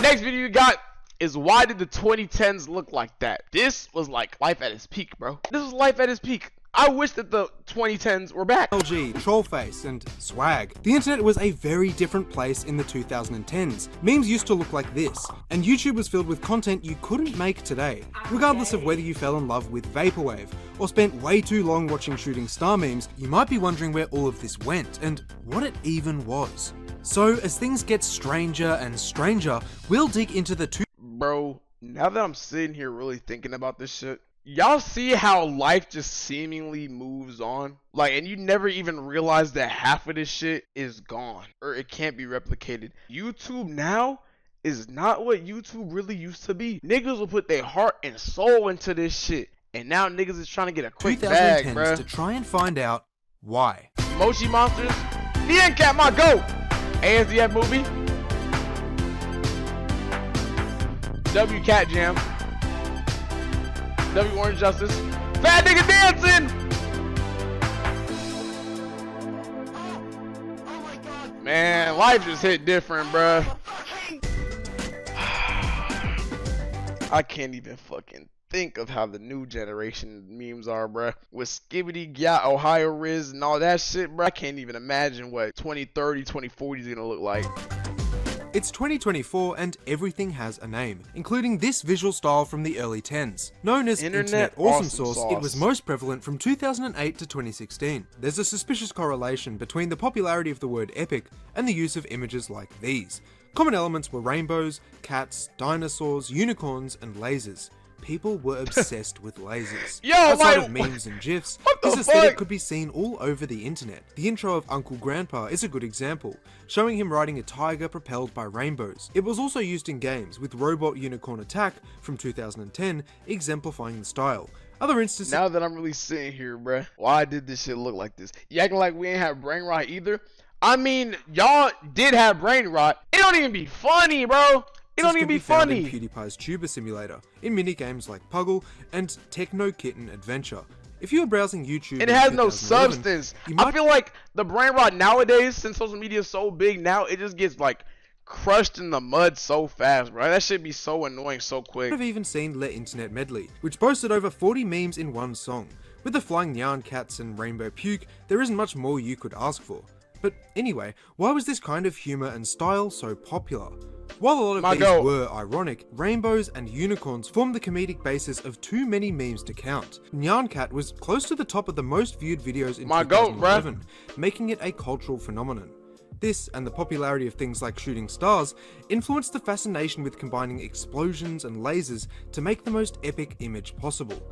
Next video you got is why did the 2010s look like that? This was like life at its peak, bro. This was life at its peak. I wish that the 2010s were back. LG, Trollface, and swag. The internet was a very different place in the 2010s. Memes used to look like this, and YouTube was filled with content you couldn't make today. Regardless of whether you fell in love with Vaporwave, or spent way too long watching Shooting Star memes, you might be wondering where all of this went, and what it even was. So, as things get stranger and stranger, we'll dig into the Bro, now that I'm sitting here really thinking about this shit, y'all see how life just seemingly moves on? Like, and you never even realize that half of this shit is gone, or it can't be replicated. YouTube now is not what YouTube really used to be. Niggas will put their heart and soul into this shit, and now niggas is trying to get a quick bag, 2010s bruh. to try and find out why. Mochi Monsters, Nyan Cat, my goat. ASDF movie, W Cat Jam, W Orange Justice, Fat Nigga Dancing. Man, life just hit different, bruh. I can't even fucking think of how the new generation memes are, bruh. With Skibbity, yeah, Ohio Riz, and all that shit, bruh. I can't even imagine what 2030, 2040 is gonna look like. It's 2024 and everything has a name, including this visual style from the early 10s. Known as Internet Awesome Sauce, it was most prevalent from 2008 to 2016. There's a suspicious correlation between the popularity of the word epic and the use of images like these. Common elements were rainbows, cats, dinosaurs, unicorns, and lasers. People were obsessed with lasers. Yo, outside like, of memes and GIFs, what the this aesthetic fuck? could be seen all over the internet. The intro of Uncle Grandpa is a good example, showing him riding a tiger propelled by rainbows. It was also used in games, with Robot Unicorn Attack from 2010 exemplifying the style. Other instances. Now that I'm really sitting here, bruh, why did this shit look like this? You acting like we ain't have brain rot either? I mean, y'all did have brain rot. It don't even be funny, bro. It don't even be funny. In PewDiePie's Tuber Simulator, in minigames like Puggle and Techno Kitten Adventure. If you were browsing YouTube, and it has no substance. I feel like the brain rot nowadays, since social media is so big now, it just gets like crushed in the mud so fast, bro. That should be so annoying so quick. I've even seen Le Internet Medley, which boasted over 40 memes in one song. With the flying Nyan Cats and Rainbow Puke, there isn't much more you could ask for. But anyway, why was this kind of humor and style so popular? While a lot of these were ironic, rainbows and unicorns formed the comedic basis of too many memes to count. Nyan Cat was close to the top of the most viewed videos in 2011, making it a cultural phenomenon. This, and the popularity of things like Shooting Stars, influenced the fascination with combining explosions and lasers to make the most epic image possible.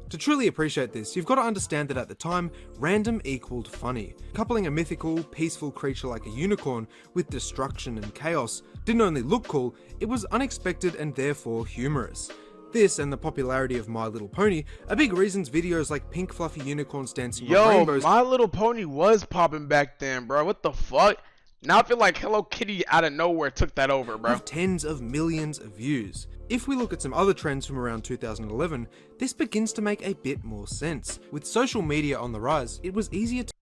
To truly appreciate this, you've got to understand that at the time, random equaled funny. Coupling a mythical, peaceful creature like a unicorn with destruction and chaos didn't only look cool, it was unexpected and therefore humorous. This and the popularity of My Little Pony are big reasons videos like pink fluffy unicorns dancing on rainbows. My Little Pony was popping back then, bro. What the fuck? Now I feel like Hello Kitty out of nowhere took that over, bro. With tens of millions of views. If we look at some other trends from around 2011, this begins to make a bit more sense. With social media on the rise, it was easier to—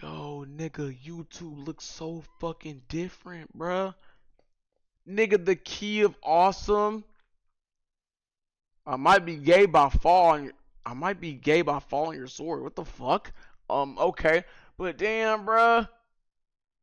Yo, nigga, YouTube looks so fucking different, bruh. Nigga, the key of awesome. I might be gay by falling your sword. What the fuck? Okay. But damn, bruh.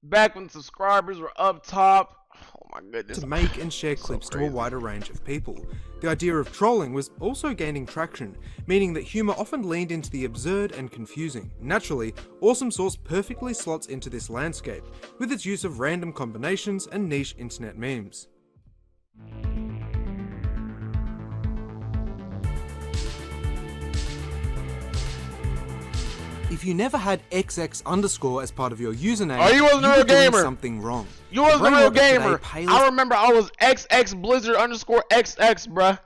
Back when subscribers were up top. Oh my goodness. To make and share clips to a wider range of people. The idea of trolling was also gaining traction, meaning that humor often leaned into the absurd and confusing. Naturally, Awesome Sauce perfectly slots into this landscape, with its use of random combinations and niche internet memes. If you never had XX_ as part of your username, you wasn't a real gamer. Something wrong. You wasn't a real gamer. I remember I was XX Blizzard _ XX, bruh.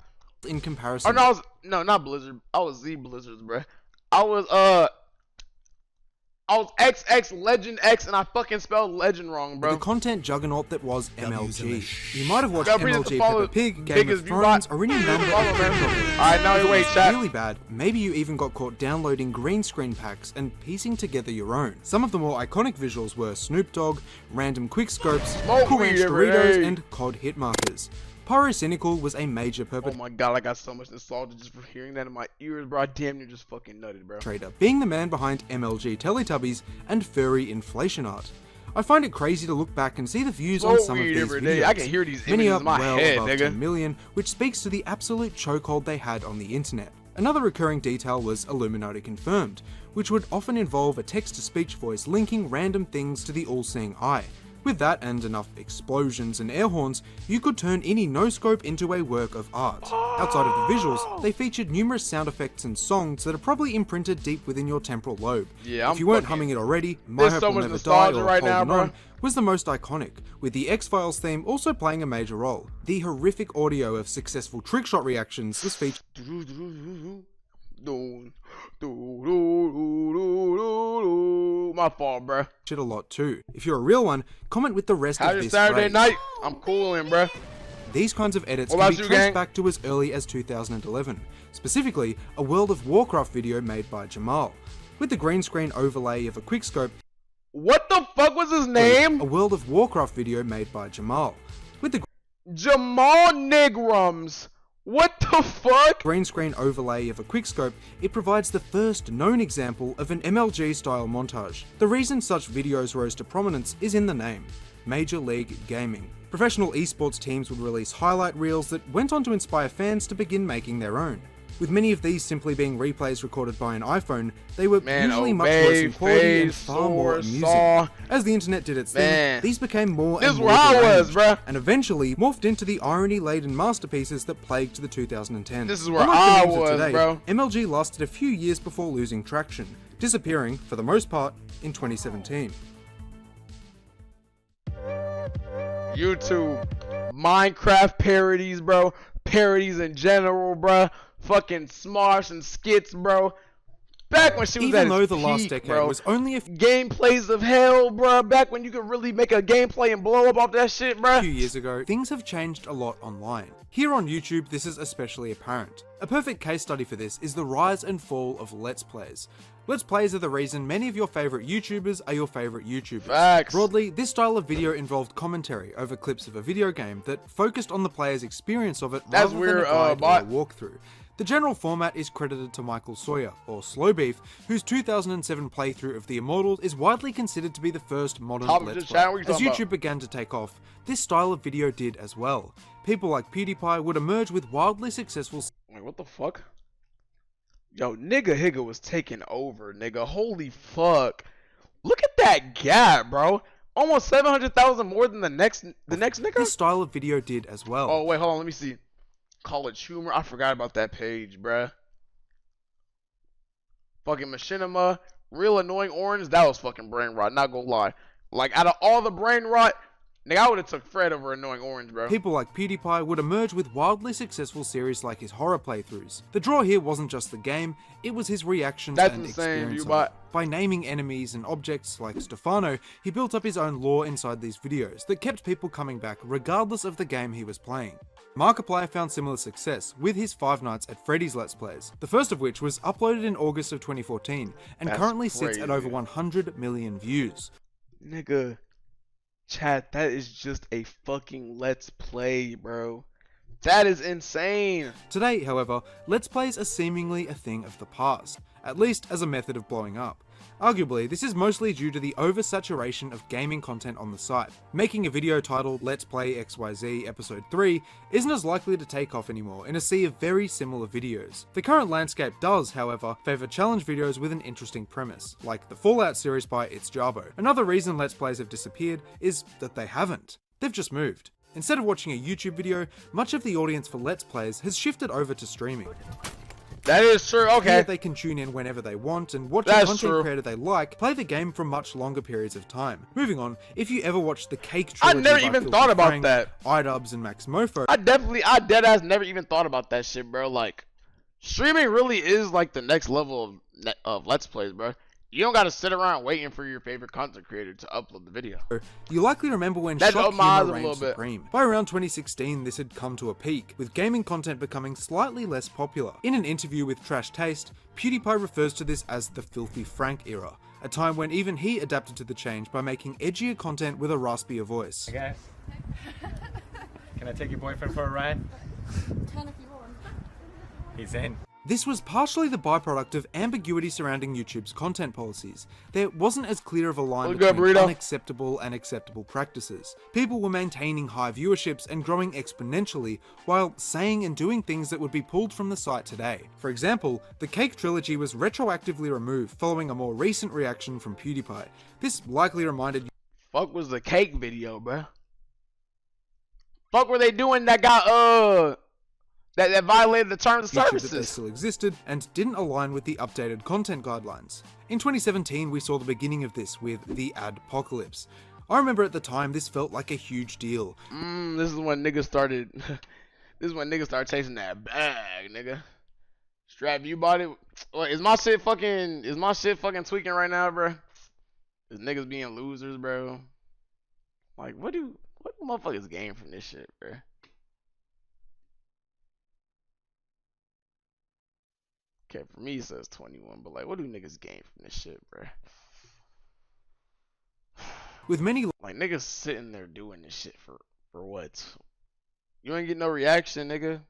In comparison. Oh no, not Blizzard. I was Z Blizzards, bruh. I was XX Legend X and I fucking spelled legend wrong, bro. The content juggernaut that was MLG. You might have watched MLG Peppa Pig, Game of Thrones, or any number of Alright, now wait, chat. Really bad. Maybe you even got caught downloading green screen packs and piecing together your own. Some of the more iconic visuals were Snoop Dogg, random quickscopes, Cool Ranch Doritos, and COD hit markers. Pyrocynical was a major Oh my god, I got so much nostalgia just from hearing that in my ears, bro. I damn near just fucking nutted, bro. perpetrator, being the man behind MLG Teletubbies and furry inflation art. I find it crazy to look back and see the views on some of these videos. I can hear these Many images are in my well head, above nigga. 10 million, which speaks to the absolute chokehold they had on the internet. Another recurring detail was Illuminati Confirmed, which would often involve a text-to-speech voice linking random things to the all-seeing eye. With that and enough explosions and air horns, you could turn any no-scope into a work of art. Outside of the visuals, they featured numerous sound effects and songs that are probably imprinted deep within your temporal lobe. Yeah, if you weren't humming it already, My There's Hope so Will much Never Die nostalgia or right now, Holding bro. On was the most iconic, with the X-Files theme also playing a major role. The horrific audio of successful trickshot reactions was featured My fault, bruh. a lot too. If you're a real one, comment with the rest How's of your this Saturday phrase. night? I'm cooling, bruh. These kinds of edits What can about be you, traced gang? back to as early as 2011, specifically a World of Warcraft video made by Jamal. With the green screen overlay of a quickscope, What the fuck was his name? a World of Warcraft video made by Jamal. With the Jamal Nigrums. What the fuck? green screen overlay of a quickscope, it provides the first known example of an MLG style montage. The reason such videos rose to prominence is in the name, Major League Gaming. Professional esports teams would release highlight reels that went on to inspire fans to begin making their own. With many of these simply being replays recorded by an iPhone, they were usually much worse in quality and far more amusing. As the internet did its thing, these became more This and is more where I was, deranged, bruh. and eventually morphed into the irony-laden masterpieces that plagued the 2010s. This is where Unlike the I memes of was, today, bro. MLG lasted a few years before losing traction, disappearing, for the most part, in 2017. YouTube, Minecraft parodies, bro. Parodies in general, bro. Fucking Smosh and skits, bro. Back when she was Even at though its the last peak, decade bro. was only a few Gameplays of hell, bro. Back when you could really make a gameplay and blow up off that shit, bro. years ago, things have changed a lot online. Here on YouTube, this is especially apparent. A perfect case study for this is the rise and fall of Let's Plays. Let's Plays are the reason many of your favourite YouTubers are your favourite YouTubers. Facts. Broadly, this style of video involved commentary over clips of a video game that focused on the player's experience of it That's rather weird, than a guide bot. or a walkthrough. The general format is credited to Michael Sawyer, or Slowbeef, whose 2007 playthrough of The Immortals is widely considered to be the first modern Top of Let's the Play. chat, what you As talking YouTube about? began to take off, this style of video did as well. People like PewDiePie would emerge with wildly successful Wait, what the fuck? Yo, nigga Higga was taking over, nigga. Holy fuck. Look at that gap, bro. Almost 700,000 more than the next nigga? This style of video did as well. Oh, wait, hold on. Let me see. College Humor. I forgot about that page, bruh. Fucking Machinima. Real Annoying Orange. That was fucking brain rot. Not gonna lie. Like, out of all the brain rot, nigga, I would've took Fred over Annoying Orange, bro. People like PewDiePie would emerge with wildly successful series like his horror playthroughs. The draw here wasn't just the game, it was his reactions That's and insane, experience of Viewbot. it. By naming enemies and objects like Stefano, he built up his own lore inside these videos that kept people coming back regardless of the game he was playing. Markiplier found similar success with his Five Nights at Freddy's Let's Plays, the first of which was uploaded in August of 2014 and That's currently sits at over crazy. 100 million views. Nigga. Chat, that is just a fucking Let's Play, bro. That is insane. Today, however, Let's Plays are seemingly a thing of the past, at least as a method of blowing up. Arguably, this is mostly due to the oversaturation of gaming content on the site. Making a video titled Let's Play XYZ Episode 3 isn't as likely to take off anymore in a sea of very similar videos. The current landscape does, however, favour challenge videos with an interesting premise, like the Fallout series by It's Jarbo. Another reason Let's Plays have disappeared is that they haven't. They've just moved. Instead of watching a YouTube video, much of the audience for Let's Plays has shifted over to streaming. That is true. Here Okay. they can tune in whenever they want and watch a That's content true. creator they like play the game for much longer periods of time. Moving on, if you ever watched the Cake I trilogy never by even Filthy thought about Frank, that. iDubbbz and Max Mofo, I deadass never even thought about that shit, bro. Like, streaming really is like the next level of Let's Plays, bro. You don't gotta sit around waiting for your favorite content creator to upload the video. you likely remember when That shock opened my eyes humor a reigned little bit. supreme. By around 2016, this had come to a peak, with gaming content becoming slightly less popular. In an interview with Trash Taste, PewDiePie refers to this as the Filthy Frank era, a time when even he adapted to the change by making edgier content with a raspier voice. Hey guys, Can I take your boyfriend for a ride? Can if you want. He's in. This was partially the byproduct of ambiguity surrounding YouTube's content policies. There wasn't as clear of a line Look up, between burrito. unacceptable and acceptable practices. People were maintaining high viewerships and growing exponentially, while saying and doing things that would be pulled from the site today. For example, the Cake Trilogy was retroactively removed following a more recent reaction from PewDiePie. This likely reminded Fuck was the cake video, bruh? Fuck were they doing that got that violated the terms of YouTube that they services? still existed and didn't align with the updated content guidelines. In 2017, we saw the beginning of this with the Adpocalypse. I remember at the time this felt like a huge deal. This is when niggas started. This is when niggas started chasing that bag, nigga. Strap, you bought it. Wait, is my shit fucking tweaking right now, bro? Is niggas being losers, bro? Like, what do motherfuckers gain from this shit, bro? Okay, for me it says 21, but like, what do niggas gain from this shit, bro? With many Like, niggas sitting there doing this shit for what? You ain't get no reaction, nigga.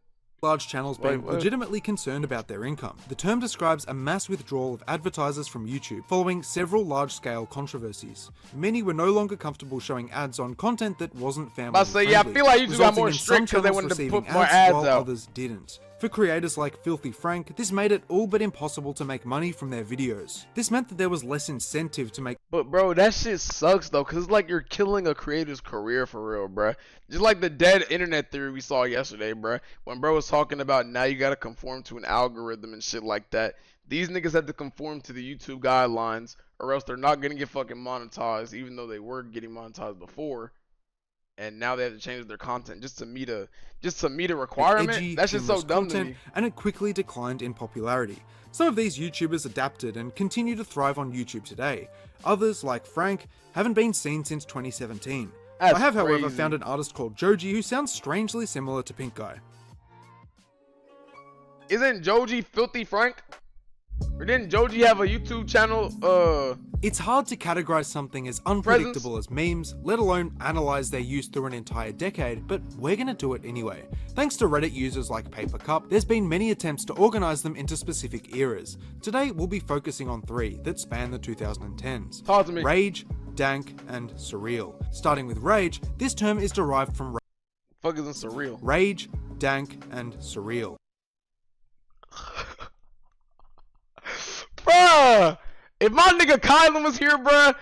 large channels Wait, being what? legitimately concerned about their income. The term describes a mass withdrawal of advertisers from YouTube following several large-scale controversies. Many were no longer comfortable showing ads on content that wasn't family I say, yeah, I friendly, feel like YouTube got resulting more in strict some 'cause they channels wanted to receiving put more ads while out. others didn't. For creators like Filthy Frank, this made it all but impossible to make money from their videos. This meant that there was less incentive to make But bro, that shit sucks though, cause it's like you're killing a creator's career for real, bro. Just like the dead internet theory we saw yesterday, bro. When bro was talking about now you gotta conform to an algorithm and shit like that. These niggas had to conform to the YouTube guidelines, or else they're not gonna get fucking monetized, even though they were getting monetized before. And now they have to change their content just to meet a requirement. edgy, That's just so humorous dumb to content, me. and it quickly declined in popularity. Some of these YouTubers adapted and continue to thrive on YouTube today. Others, like Frank, haven't been seen since 2017. That's I have, however, crazy. found an artist called Joji who sounds strangely similar to Pink Guy. Isn't Joji Filthy Frank? Or didn't Joji have a YouTube channel? It's hard to categorize something as unpredictable as memes, let alone analyze their use through an entire decade, but we're gonna do it anyway. Thanks to Reddit users like Paper Cup, there's been many attempts to organize them into specific eras. Today, we'll be focusing on 3 that span the 2010s. Talk to me. Rage, Dank, and Surreal. Starting with Rage, this term is derived from Fuck isn't surreal. Rage, Dank, and Surreal. Bruh, if my nigga Kylan was here, bruh.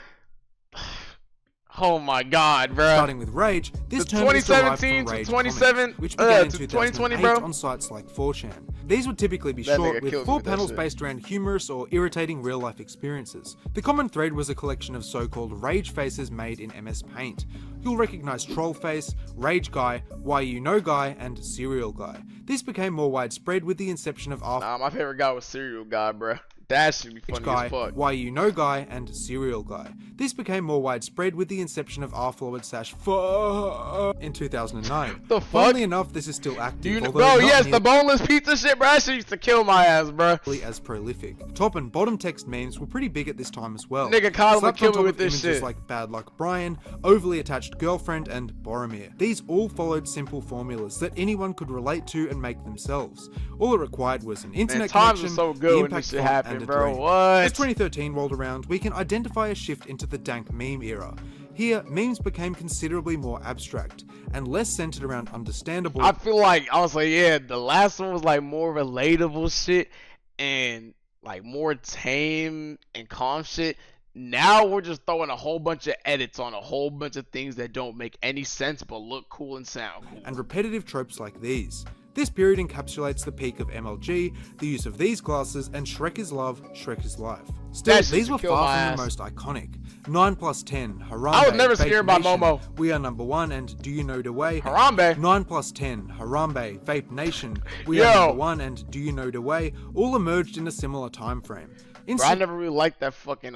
Oh my god, bruh. Starting with Rage, this The term is derived 2017 from to Rage 27 comics, which began in to 2020 2020, bro. on sites like 4chan. These would typically be That short, nigga with killed me 4 with that panels shit. based around humorous or irritating real-life experiences. The common thread was a collection of so-called rage faces made in MS Paint. You'll recognize Trollface, Rage Guy, Why You Know Guy, and Serial Guy. This became more widespread with the inception of Nah, my favorite guy was Serial Guy, bruh. That should be funny Guy, as fuck. Why You Know Guy, and Serial Guy. This became more widespread with the inception of r/f in 2009. The fuck? Funnily enough, this is still active, although Bro, not yes, the nearly boneless pizza shit, bruh. That shit used to kill my ass, bruh. as prolific. Top and bottom text memes were pretty big at this time as well. Nigga, Colin would Slapped kill on me top with of this images shit. like Bad Luck Brian, Overly Attached Girlfriend, and Boromir. These all followed simple formulas that anyone could relate to and make themselves. All it required was an Man, internet times connection, were so the good when impact this shit font, happened, and a bro. dream. What? As 2013 rolled around, we can identify a shift into the dank meme era. Here, memes became considerably more abstract and less centered around understandable. I feel like, honestly, yeah, the last one was like more relatable shit and like more tame and calm shit. Now we're just throwing a whole bunch of edits on a whole bunch of things that don't make any sense but look cool and sound cool. and repetitive tropes like these. This period encapsulates the peak of MLG, the use of these classes, and Shrek is love, Shrek is life. Still, That shit these should were kill far my from ass. the most iconic. 9+10, Harambe, I was never Vape scared by Nation, Momo. We Are Number One, and Do You Know the Way? Harambe. 9+10, Harambe, Vape Nation, We Yo. Are Number One, and Do You Know the Way? All emerged in a similar time frame. Bro, I never really liked that fucking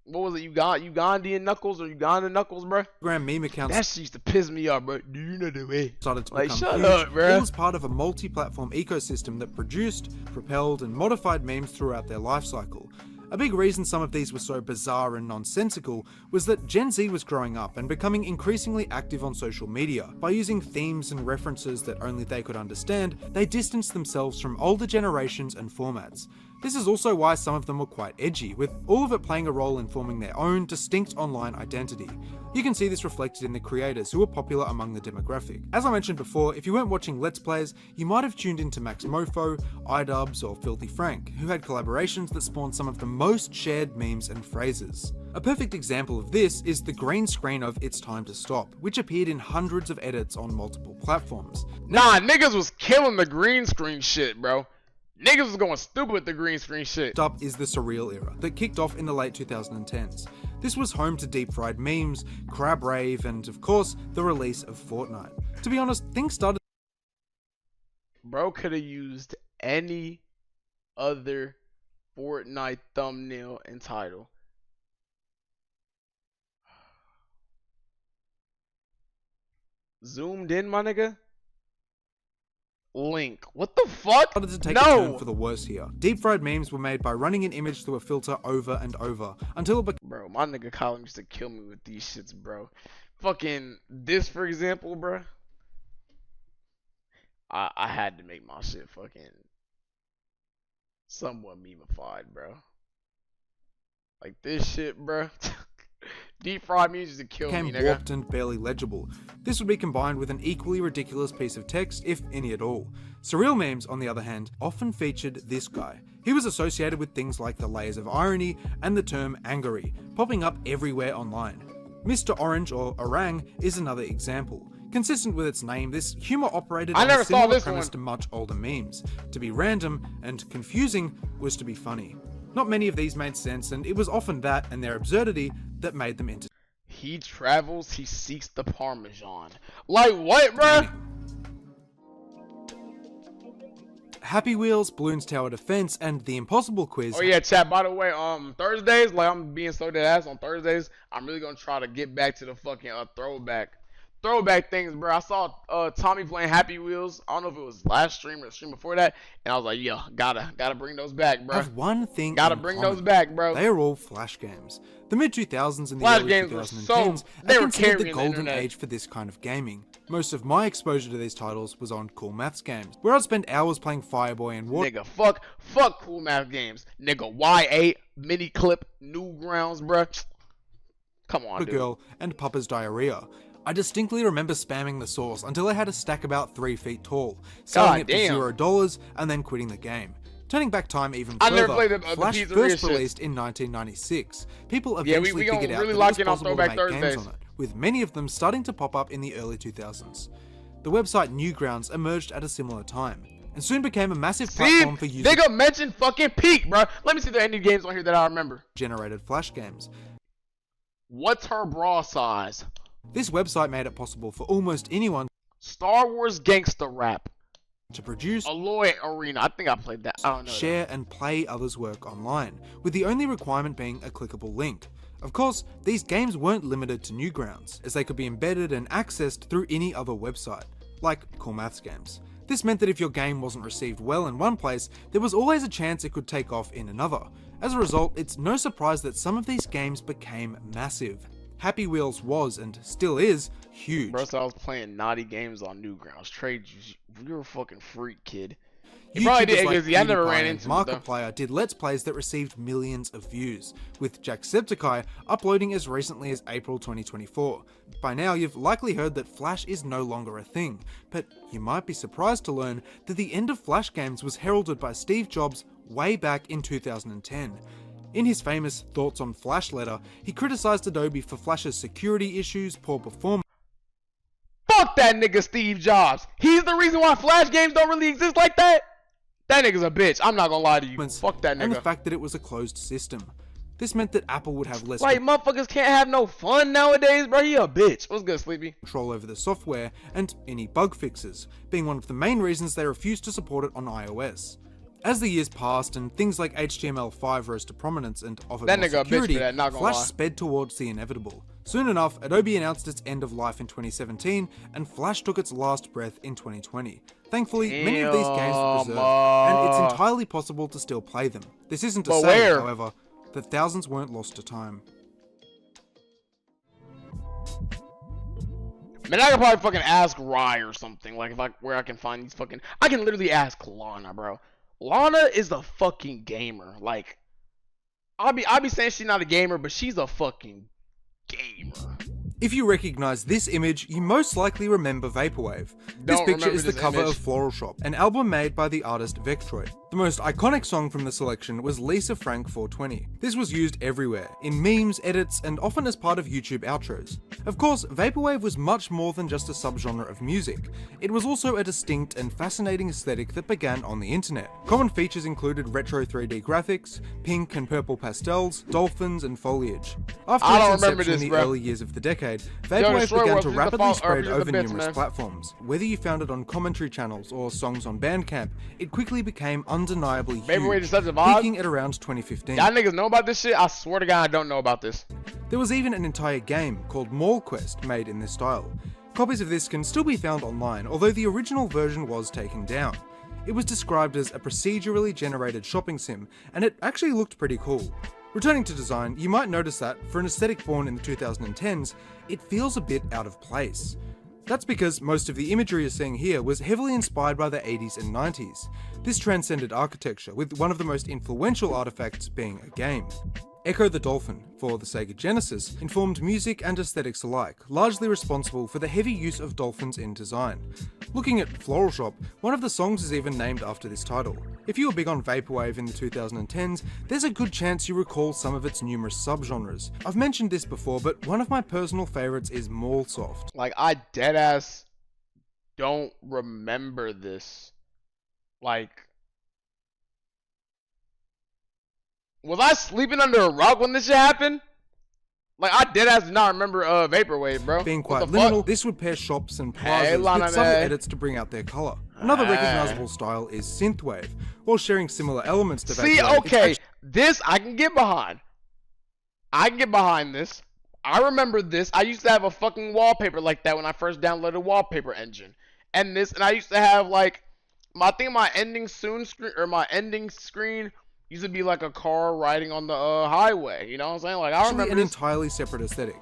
what was it? Ugandan Knuckles or Uganda Knuckles, bro? Instagram meme accounts That shit used to piss me off, bro. Do you know the way? started to Like, become shut huge, up, bruh. all as part of a multi-platform ecosystem that produced, propelled, and modified memes throughout their life cycle. A big reason some of these were so bizarre and nonsensical was that Gen Z was growing up and becoming increasingly active on social media. By using themes and references that only they could understand, they distanced themselves from older generations and formats. This is also why some of them were quite edgy, with all of it playing a role in forming their own distinct online identity. You can see this reflected in the creators who were popular among the demographic. As I mentioned before, if you weren't watching Let's Plays, you might have tuned into Max Mofo, iDubbbz or Filthy Frank, who had collaborations that spawned some of the most shared memes and phrases. A perfect example of this is the green screen of It's Time to Stop, which appeared in hundreds of edits on multiple platforms. Nah, niggas was killing the green screen shit, bro. Niggas was going stupid with the green screen shit. Up is the surreal era that kicked off in the late 2010s. This was home to deep fried memes, crab rave, and of course, the release of Fortnite. To be honest, things started. Bro could have used any other Fortnite thumbnail and title. Zoomed in, my nigga. Link. What the fuck? Started to take a turn for the worse here. Deep fried memes were made by running an image through a filter over and over until it became. Bro, my nigga Colin used to kill me with these shits, bro. Fucking this, for example, bro. I had to make my shit fucking somewhat memeified, bro. Like this shit, bro. Deep fried music to kill me, nigga. Warped and barely legible. This would be combined with an equally ridiculous piece of text, if any at all. Surreal memes, on the other hand, often featured this guy. He was associated with things like the layers of irony and the term angery, popping up everywhere online. Mr. Orange or Orang is another example. Consistent with its name, this humor operated on a similar premise to much older memes. To be random and confusing was to be funny. Not many of these made sense, and it was often that and their absurdity that made them entertaining. He travels, he seeks the Parmesan. Like what, bruh? Happy Wheels, Bloons Tower Defense, and The Impossible Quiz. Oh yeah, chat, by the way, Thursdays, like I'm being so dead ass on Thursdays, I'm really gonna try to get back to the fucking throwback things, bro. I saw Tommy playing Happy Wheels. I don't know if it was last stream or the stream before that, and I was like, yo, gotta bring those back, bro. Have one thing gotta bring those back, bro. They are all Flash games. The mid 2000s and the Flash early games 2010s they are were considered the carrying golden age for this kind of gaming. Most of my exposure to these titles was on Cool Maths games, where I'd spend hours playing Fireboy and War. Nigga, fuck Cool Math games. Nigga, Y8, Mini Clip, Newgrounds, bro. Come on, dude. Girl and Papa's Diarrhea. I distinctly remember spamming the source until I had a stack about 3 feet tall, selling it for $0 and then quitting the game. Turning back time even further, never played the Flash first released in 1996. People eventually figured out that it was possible to make games on it, with many of them starting to pop up in the early 2000s. The website Newgrounds emerged at a similar time, and soon became a massive platform for users. Nigga mentioned fucking Peak, bro. Let me see if there are any games on here that I remember. Generated Flash games. What's her bra size? This website made it possible for almost anyone. Star Wars Gangsta Rap. To produce Aloy Arena. I think I played that. I don't know. Share and play others' work online, with the only requirement being a clickable link. Of course, these games weren't limited to Newgrounds, as they could be embedded and accessed through any other website, like Cool Maths games. This meant that if your game wasn't received well in one place, there was always a chance it could take off in another. As a result, it's no surprise that some of these games became massive. Happy Wheels was, and still is, huge. Bro, so I was playing naughty games on Newgrounds. Trade, you're a fucking freak, kid. You probably did, because I never ran into Markiplier did Let's Plays that received millions of views, with Jacksepticeye uploading as recently as April 2024. By now, you've likely heard that Flash is no longer a thing, but you might be surprised to learn that the end of Flash games was heralded by Steve Jobs way back in 2010. In his famous Thoughts on Flash letter, he criticized Adobe for Flash's security issues, poor performance. Fuck that nigga Steve Jobs. He's the reason why Flash games don't really exist like that. That nigga's a bitch. I'm not gonna lie to you. Fuck that nigga. And the fact that it was a closed system. This meant that Apple would have less motherfuckers can't have no fun nowadays, bro. He a bitch. What's good, Sleepy? Control over the software and any bug fixes, being one of the main reasons they refused to support it on iOS. As the years passed and things like HTML5 rose to prominence and offered more security, Flash sped towards the inevitable. Soon enough, Adobe announced its end of life in 2017, and Flash took its last breath in 2020. Thankfully, many of these games were preserved, and it's entirely possible to still play them. This isn't to say, however, that thousands weren't lost to time. Man, I could probably fucking ask Rye or something. Like, where I can find these fucking... I can literally ask Lana, bro. Lana is the fucking gamer. Like, I'll be saying she's not a gamer, but she's a fucking gamer. If you recognise this image, you most likely remember Vaporwave. This Don't picture remember is the this cover image. of Floral Shop, an album made by the artist Vectroid. The most iconic song from the selection was Lisa Frank 420. This was used everywhere, in memes, edits, and often as part of YouTube outros. Of course, Vaporwave was much more than just a subgenre of music. It was also a distinct and fascinating aesthetic that began on the internet. Common features included retro 3D graphics, pink and purple pastels, dolphins, and foliage. After I don't its remember inception this, in the bro. early years of the decade, Vaporwave Destroy began World, to forget the rapidly fault- or spread forget the over bits, numerous man. platforms. Whether you found it on commentary channels or songs on Bandcamp, it quickly became undeniably Vaporwave is huge, such a vibe. peaking at around 2015. Y'all niggas know about this shit? I swear to God, I don't know about this. There was even an entire game called Mall Quest made in this style. Copies of this can still be found online, although the original version was taken down. It was described as a procedurally generated shopping sim, and it actually looked pretty cool. Returning to design, you might notice that, for an aesthetic born in the 2010s, it feels a bit out of place. That's because most of the imagery you're seeing here was heavily inspired by the 80s and 90s. This transcended architecture, with one of the most influential artifacts being a game. Echo the Dolphin, for the Sega Genesis, informed music and aesthetics alike, largely responsible for the heavy use of dolphins in design. Looking at Floral Shop, one of the songs is even named after this title. If you were big on Vaporwave in the 2010s, there's a good chance you recall some of its numerous subgenres. I've mentioned this before, but one of my personal favourites is Mallsoft. Like, I deadass don't remember this. Like, was I sleeping under a rock when this shit happened? Like, I deadass do not remember Vaporwave, bro. Being What quite the liminal, fuck? this would pair shops and Hey, plazas Lana with subtle Mae. edits to bring out their colour. Another Hey. recognisable style is Synthwave. While sharing similar elements to See, Vaporwave, it's okay, this I can get behind. I can get behind this. I remember this. I used to have a fucking wallpaper like that when I first downloaded Wallpaper Engine. And I used to have like, I think my ending screen used to be like a car riding on the highway. You know what I'm saying? Like, I actually remember an this. entirely separate aesthetic.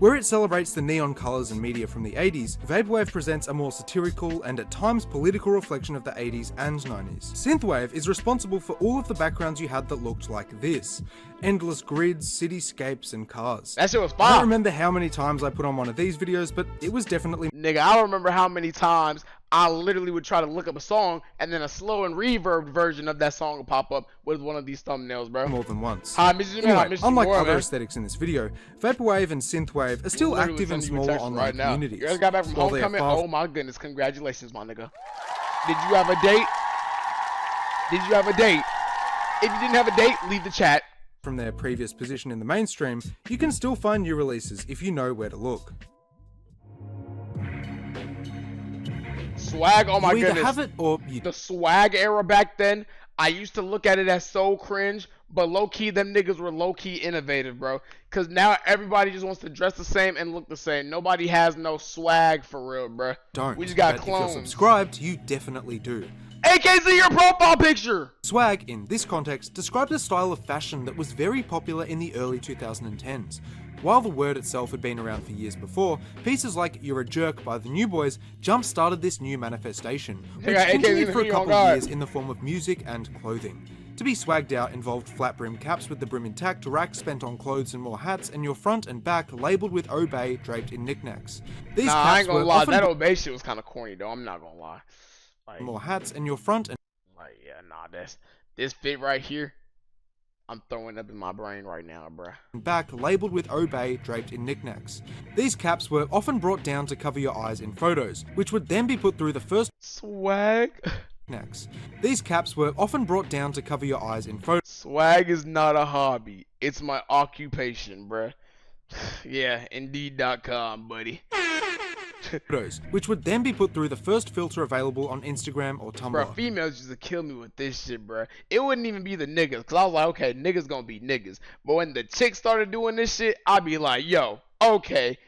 Where it celebrates the neon colours and media from the 80s, Vaporwave presents a more satirical and at times political reflection of the 80s and 90s. Synthwave is responsible for all of the backgrounds you had that looked like this. Endless grids, cityscapes, and cars. That shit was I fire. don't remember how many times I put on one of these videos, but it was definitely Nigga, I don't remember how many times I literally would try to look up a song and then a slow and reverb version of that song would pop up with one of these thumbnails, bro. more than once. Hi, Mrs. Man, I Anyway, missed you unlike more, other man. aesthetics in this video, Vaporwave and Synthwave are still Literally active in sending you a smaller text online right now. communities. You guys got back from While they are homecoming? far Oh my goodness, congratulations, my nigga. Did you have a date? Did you have a date? If you didn't have a date, leave the chat. from their previous position in the mainstream, you can still find new releases if you know where to look. Swag, oh my you either goodness. have it or you The swag era back then, I used to look at it as so cringe, but low-key, them niggas were low-key innovative, bro. Because now everybody just wants to dress the same and look the same. Nobody has no swag for real, bro. don't. We just got but if you're clones. subscribed, you definitely do. AKC your profile picture! Swag, in this context, describes a style of fashion that was very popular in the early 2010s. While the word itself had been around for years before, pieces like You're a Jerk by the New Boys jump-started this new manifestation, which got AKs in continued the for a video, couple oh of God. years in the form of music and clothing. To be swagged out involved flat brim caps with the brim intact, racks spent on clothes and more hats, and your front and back labelled with Obey draped in knickknacks. These Nah, I caps ain't gonna were lie, often that Obey shit was kind of corny, though. I'm not gonna lie. Like, more hats, and your front and yeah, nah, this fit right here, I'm throwing up in my brain right now, bruh. back labelled with Obey draped in knickknacks. These caps were often brought down to cover your eyes in photos, which would then be put through the first Swag? knickknacks. These caps were often brought down to cover your eyes in photos. Swag is not a hobby. It's my occupation, bruh. Yeah, Indeed.com, buddy. Which would then be put through the first filter available on Instagram or Tumblr. Bruh, females used to kill me with this shit, bruh. It wouldn't even be the niggas, cause I was like, okay, niggas gonna be niggas. But when the chicks started doing this shit, I'd be like, yo, okay,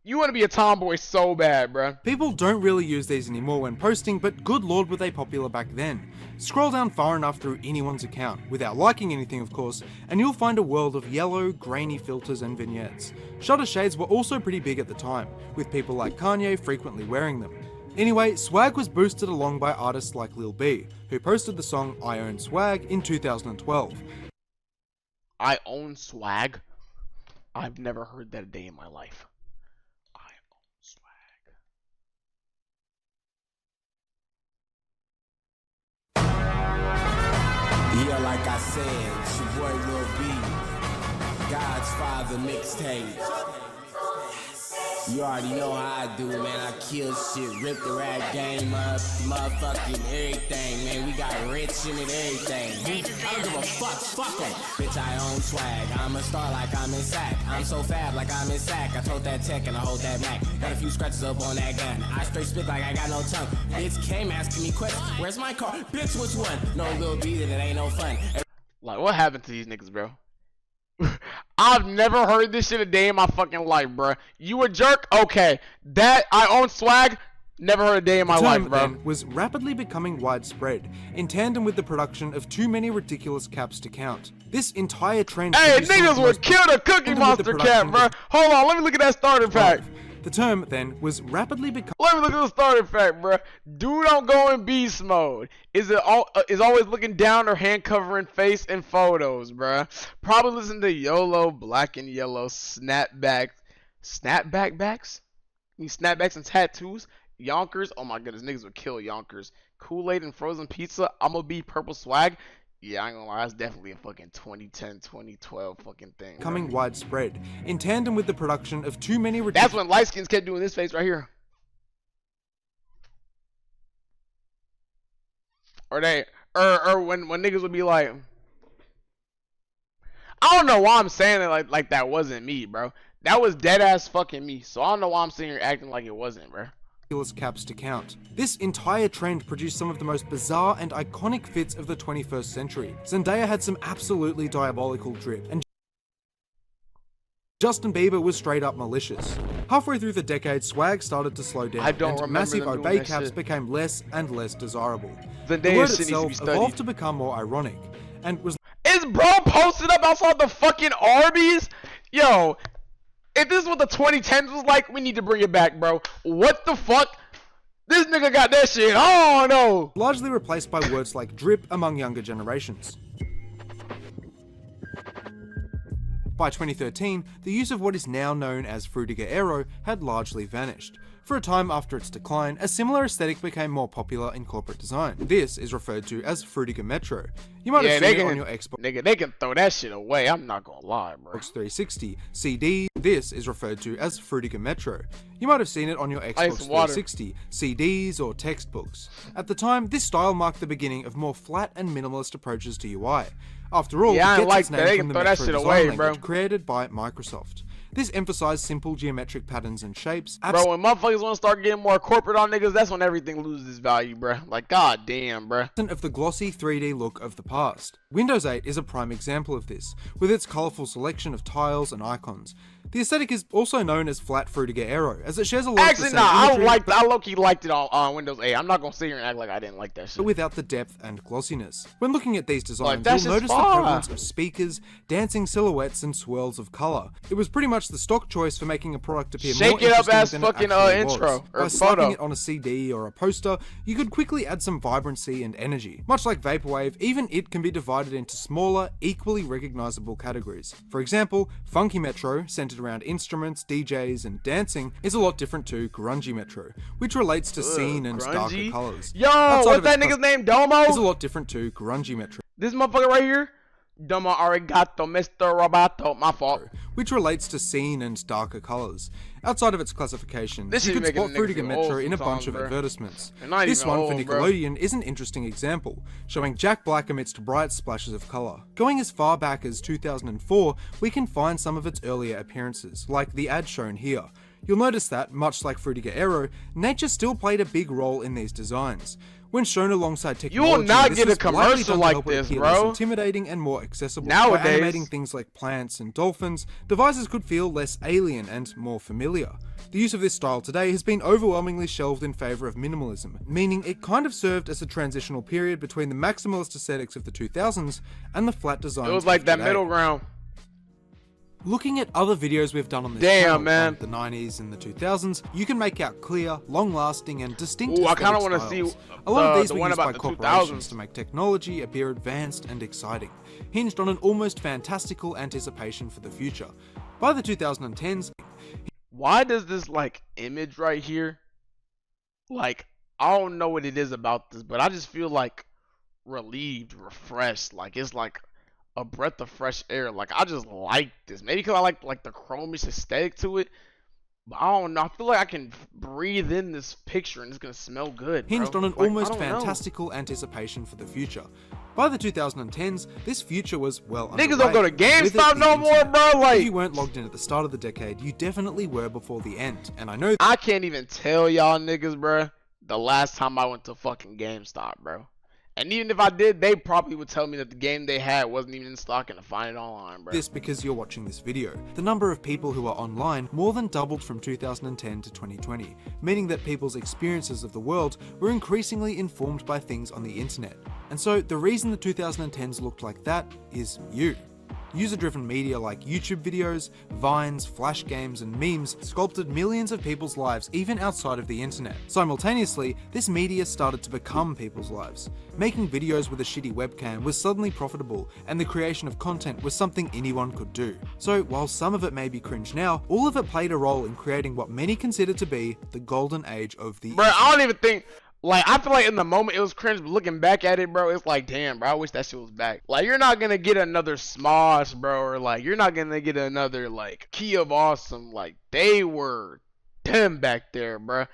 You want to be a tomboy so bad, bruh. People don't really use these anymore when posting, but good lord were they popular back then. Scroll down far enough through anyone's account, without liking anything of course, and you'll find a world of yellow, grainy filters and vignettes. Shutter shades were also pretty big at the time, with people like Kanye frequently wearing them. Anyway, swag was boosted along by artists like Lil B, who posted the song I Own Swag in 2012. I own swag? I've never heard that a day in my life. I own swag. Yeah, like I said, it's your boy Lil B, God's Father mixtape. You already know how I do, man. I kill shit, rip the rap game up, motherfucking everything, man. We got rich in it, everything. I don't give a fuck em. Bitch, I own swag. I'm a star like I'm in sack. I'm so fab like I'm in sack. I told that tech and I hold that Mac. Got a few scratches up on that gun. I straight spit like I got no tongue. Bitch came asking me questions. Where's my car? Bitch, which one? No Lil B, that it ain't no fun. Like, what happened to these niggas, bro? I've never heard this shit a day in my fucking life, bro. You a jerk? Okay. That I own swag? Never heard a day in my life, bro. Then was rapidly becoming widespread, in tandem with the production of too many ridiculous caps to count. This entire trend. Hey, niggas would kill the Cookie Monster cap, bro. Hold on, let me look at that starter pack. The term then was rapidly becoming. Let me look at the starter pack, bro. Dude don't go in beast mode. Is always looking down or hand covering face in photos, bro. Probably listen to YOLO, Black and Yellow, Snapback backs? You mean snapbacks and tattoos? Yonkers, oh my goodness, niggas would kill Yonkers. Kool-Aid and frozen pizza, I'ma be purple swag. Yeah, I ain't gonna lie, that's definitely a fucking 2010, 2012 fucking thing. Becoming widespread, in tandem with the production of too many. That's when light skins kept doing this face right here. Or when niggas would be like, I don't know why I'm saying it like that wasn't me, bro. That was dead ass fucking me. So I don't know why I'm sitting here acting like it wasn't, bro. Caps to count. This entire trend produced some of the most bizarre and iconic fits of the 21st century. Zendaya had some absolutely diabolical drip, and Justin Bieber was straight up malicious. Halfway through the decade, swag started to slow down, and massive obey caps became less and less desirable. The word itself evolved to become more ironic, and was. Is bro posted up outside the fucking Arby's? Yo, if this is what the 2010s was like, we need to bring it back, bro. What the fuck? This nigga got that shit. Oh no. Largely replaced by words like drip among younger generations. By 2013, the use of what is now known as Fruitiger Aero had largely vanished. For a time after its decline, a similar aesthetic became more popular in corporate design. This is referred to as Fruitiger Metro. You might have seen it on your Xbox. Nigga, they can throw that shit away. I'm not gonna lie, bro. Xbox 360 CD. This is referred to as Fruitiger Metro. You might have seen it on your Xbox 360 CDs or textbooks. At the time, this style marked the beginning of more flat and minimalist approaches to UI. After all, it gets its name from the Metro design language created by Microsoft. This emphasized simple geometric patterns and shapes. Bro, when motherfuckers want to start getting more corporate on niggas, that's when everything loses value, bro. Like, god damn, bro. Of the glossy 3D look of the past. Windows 8 is a prime example of this, with its colorful selection of tiles and icons. The aesthetic is also known as flat Fruitiger Aero, as it shares a lot of the same imagery, I low-key liked it on Windows 8. I'm not gonna sit here and act like I didn't like that shit. But without the depth and glossiness. When looking at these designs, you'll notice the prevalence of speakers, dancing silhouettes, and swirls of color. It was pretty much the stock choice for making a product appear more interesting than it actually was. By slapping it on a CD or a poster, you could quickly add some vibrancy and energy. Much like Vaporwave, even it can be divided into smaller, equally recognizable categories. For example, Funky Metro, centered around instruments, DJs, and dancing, is a lot different to Grungy Metro, which relates to scene and darker colors. Yo, what's that nigga's name? Domo? Is a lot different to Grungy Metro. This motherfucker right here? Domo arigato, Mr. Roboto. My fault. Which relates to scene and darker colors. Outside of its classification, you could spot Fruitiger Metro in a bunch of advertisements. This one for Nickelodeon is an interesting example, showing Jack Black amidst bright splashes of color. Going as far back as 2004, we can find some of its earlier appearances, like the ad shown here. You'll notice that, much like Fruitiger Aero, nature still played a big role in these designs. When shown alongside You will technology, not this get a is likely commercial done to like help it this, appear less bro. intimidating and more accessible. Nowadays. By animating things like plants and dolphins, devices could feel less alien and more familiar. The use of this style today has been overwhelmingly shelved in favour of minimalism, meaning it kind of served as a transitional period between the maximalist aesthetics of the 2000s and the flat designs It was like of that today. middle ground. Looking at other videos we've done on this Damn, channel man. from the 90s and the 2000s, you can make out clear, long-lasting and distinct Ooh, I kinda aesthetic wanna see styles. A lot of these the were one used about by the corporations 2000s. to make technology appear advanced and exciting, hinged on an almost fantastical anticipation for the future. By the 2010s, Why does this like image right here, like, I don't know what it is about this, but I just feel like relieved, refreshed, like it's like a breath of fresh air. Like I just like this. Maybe because I like the chromish aesthetic to it. But I don't know. I feel like I can breathe in this picture and it's gonna smell good. hinged bro. on an Like, I almost don't know. fantastical anticipation for the future. By the 2010s, this future was well Niggas don't go to underway. With it, GameStop the no more, internet. bro. If Like you weren't logged in at the start of the decade, you definitely were before the end, and I know I can't even tell y'all niggas, bro, the last time I went to fucking GameStop, bro. And even if I did, they probably would tell me that the game they had wasn't even in stock and to find it online, bro. this because you're watching this video. The number of people who are online more than doubled from 2010 to 2020, meaning that people's experiences of the world were increasingly informed by things on the internet. And so the reason the 2010s looked like that is you. User-driven media like YouTube videos, Vines, Flash games, and memes sculpted millions of people's lives even outside of the internet. Simultaneously, this media started to become people's lives. Making videos with a shitty webcam was suddenly profitable, and the creation of content was something anyone could do. So while some of it may be cringe now, all of it played a role in creating what many consider to be the golden age of the Bro, I don't even think, like, I feel like in the moment it was cringe, but looking back at it, bro, it's like, damn, bro, I wish that shit was back. Like, you're not gonna get another Smosh, bro, or like, you're not gonna get another, like, Key of Awesome. Like, they were them back there, bro.